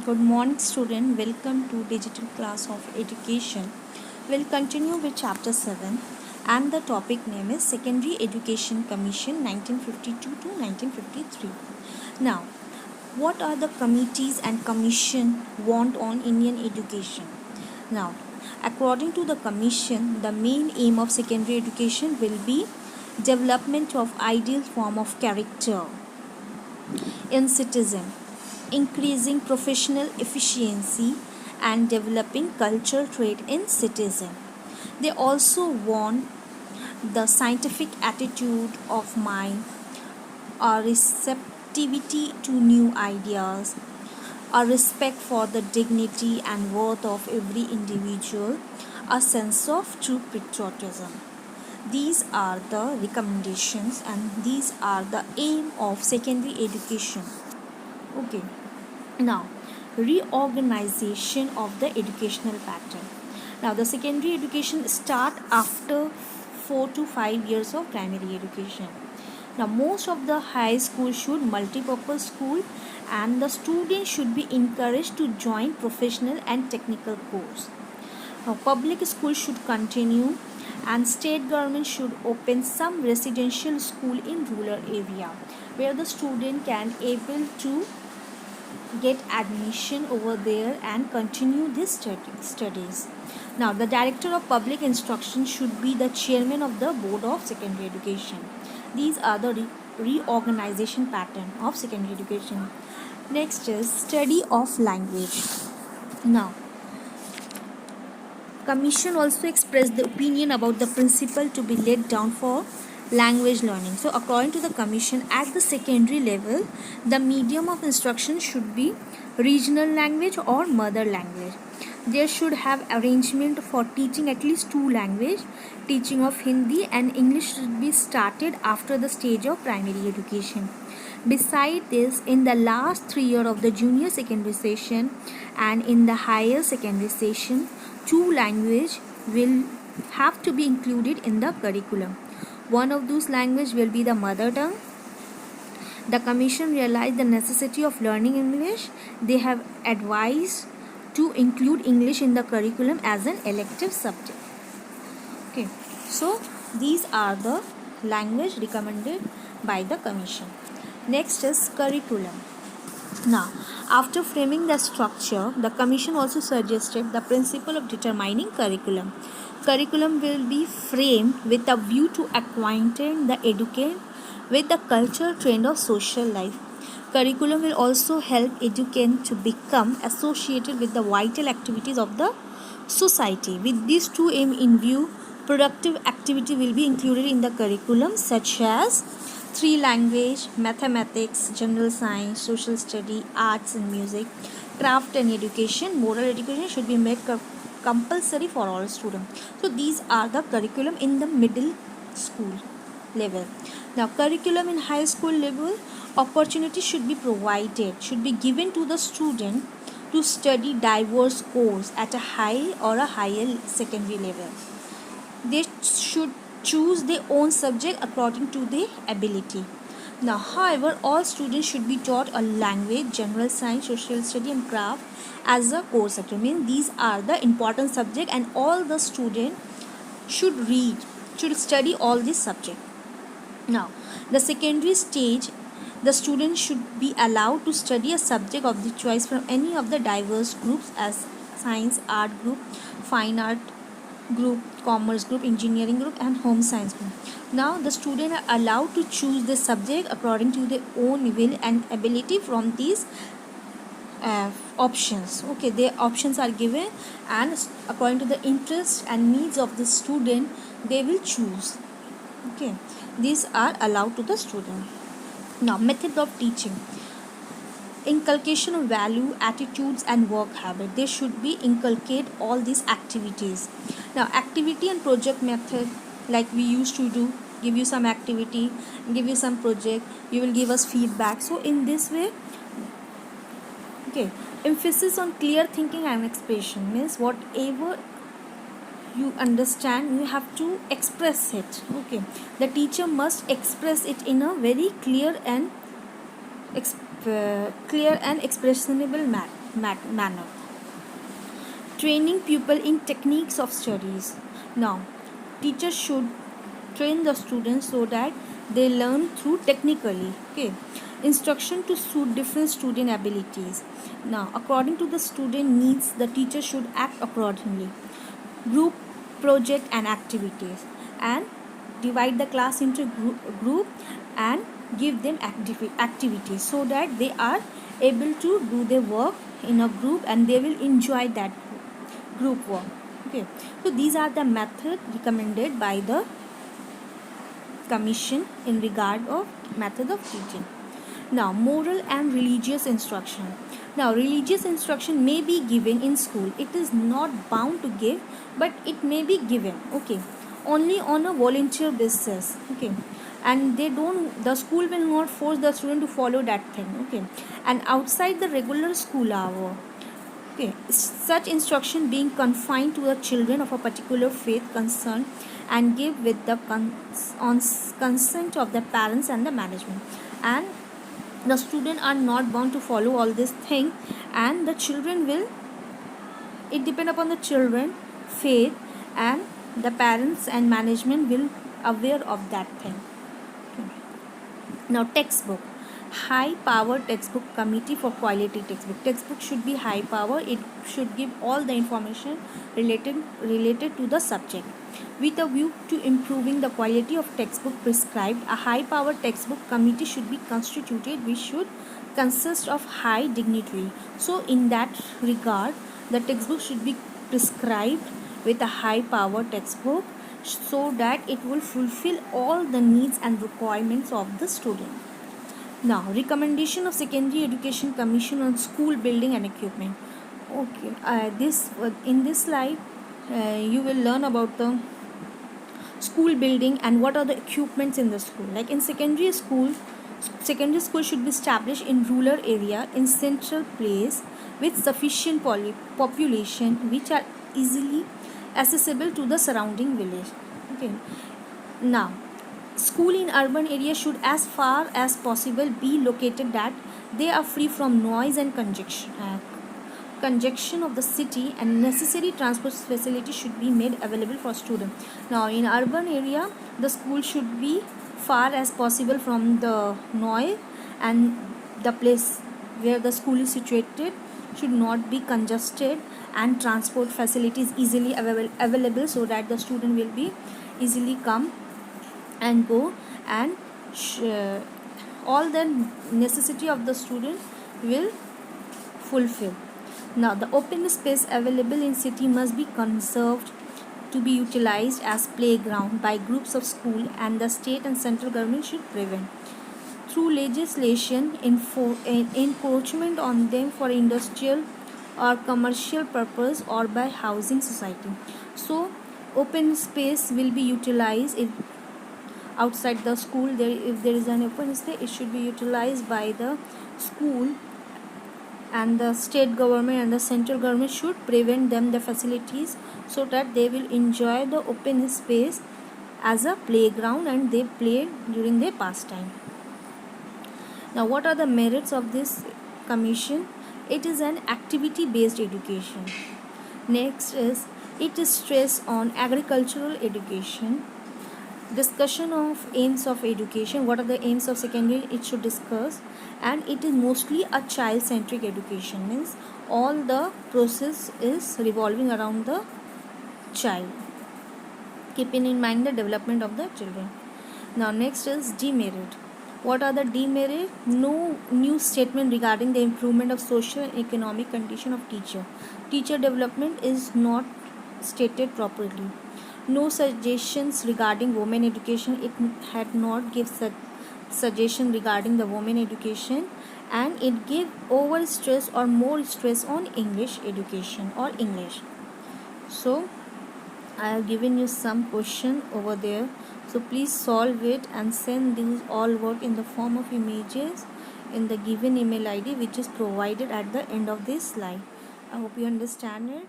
Good morning, student. Welcome to digital class of education. We'll continue with chapter 7 and the topic name is Secondary Education Commission 1952 to 1953. Now, what are the committees and commission want on Indian education? Now, according to the commission, the main aim of secondary education will be development of ideal form of character in citizen, increasing professional efficiency and developing cultural trait in citizen. They also want the scientific attitude of mind, a receptivity to new ideas, a respect for the dignity and worth of every individual, a sense of true patriotism. These are the recommendations and these are the aim of secondary education. Okay. Now, reorganization of the educational pattern. Now, the secondary education start after 4 to 5 years of primary education. Now, most of the high school should multi-purpose school and the students should be encouraged to join professional and technical course. Now, public school should continue and state government should open some residential school in rural area where the student can able to get admission over there and continue this studies. Now, the director of public instruction should be the chairman of the board of secondary education. These are the reorganization pattern of secondary education. Next is study of language. Now, commission also expressed the opinion about the principle to be laid down for language learning. So according to the commission, at the secondary level, the medium of instruction should be regional language or mother language. There should have arrangement for teaching at least two language. Teaching of Hindi and English should be started after the stage of primary education. Beside this, in the last 3 years of the junior secondary session and in the higher secondary session, two language will have to be included in the curriculum. One of those languages will be the mother tongue. The commission realized the necessity of learning English. They have advised to include English in the curriculum as an elective subject. Okay, so these are the language recommended by the commission. Next is curriculum. Now, after framing the structure, the commission also suggested the principle of determining curriculum. Curriculum will be framed with a view to acquainting the educand with the cultural trend of social life. Curriculum will also help educand to become associated with the vital activities of the society. With these two aims in view, productive activity will be included in the curriculum such as 3 language, mathematics, general science, social study, arts and music, craft and education. Moral education should be made compulsory for all students. So these are the curriculum in the middle school level. Now, curriculum in high school level, opportunity should be provided, should be given to the student to study diverse course at a high or a higher secondary level. They should choose their own subject according to their ability. Now, however, all students should be taught a language, general science, social study and craft as a core subject. Means these are the important subject and all the student should read, should study all these subject. Now, the secondary stage, the student should be allowed to study a subject of the choice from any of the diverse groups as science, art group, fine art group, commerce group, engineering group and home science group. Now the students are allowed to choose the subject according to their own will and ability from these options. Okay, their options are given and according to the interest and needs of the student they will choose. Okay, these are allowed to the student. Now, method of teaching. Inculcation of value, attitudes and work habit. They should be inculcate all these activities. Now, activity and project method, like we used to do, give you some activity, give you some project, you will give us feedback. So in this way, okay, emphasis on clear thinking and expression means whatever you understand you have to express it. Okay, the teacher must express it in a very clear and expressible manner. Training pupil in techniques of studies. Now, teachers should train the students so that they learn through technically. Okay, instruction to suit different student abilities. Now, according to the student needs, the teacher should act accordingly. Group project and activities, and divide the class into group and give them activities so that they are able to do their work in a group and they will enjoy that group work. Okay, so these are the method recommended by the commission in regard of method of teaching. Now, moral and religious instruction. Now, religious instruction may be given in school. It is not bound to give, but it may be given. Okay, only on a volunteer basis. Okay, and the school will not force the student to follow that thing. Okay, and outside the regular school hour. Okay, such instruction being confined to the children of a particular faith concern and give with the consent of the parents and the management, and the student are not bound to follow all this thing, and the children will, it depend upon the children faith, and the parents and management will aware of that thing. Okay. Now, textbook. High power textbook committee for quality textbook should be high power. It should give all the information related to the subject. With a view to improving the quality of textbook prescribed, a high power textbook committee should be constituted, which should consist of high dignitary. So in that regard, the textbook should be prescribed with a high power textbook so that it will fulfill all the needs and requirements of the student. Now, recommendation of Secondary Education Commission on school building and equipment. Okay, in this slide, you will learn about the school building and what are the equipments in the school. Like in secondary school should be established in rural area in central place with sufficient population which are easily accessible to the surrounding village. Okay, now school in urban area should as far as possible be located that they are free from noise and congestion of the city, and necessary transport facilities should be made available for students. Now in urban area, the school should be far as possible from the noise, and the place where the school is situated should not be congested, and transport facilities easily available so that the student will be easily come and go, and all the necessity of the student will fulfill. Now, the open space available in city must be conserved to be utilized as playground by groups of school, and the state and central government should prevent through legislation encroachment on them for industrial or commercial purpose or by housing society. So open space will be utilized if outside the school if there is an open space, it should be utilized by the school, and the state government and the central government should prevent them the facilities so that they will enjoy the open space as a playground and they play during their pastime. Now, what are the merits of this commission? It is an activity based education. Next is, it is stress on agricultural education. Discussion of aims of education. What are the aims of secondary? It should discuss, and it is mostly a child centric education, means all the process is revolving around the child, keeping in mind the development of the children. Now next is demerit. What are the demerit? No new statement regarding the improvement of social and economic condition of teacher development is not stated properly. No suggestions regarding women education. It had not give suggestion regarding the women education, and it gave over stress or more stress on English education or English. So I have given you some question over there, so please solve it and send these all work in the form of images in the given email ID which is provided at the end of this slide. I hope you understand it.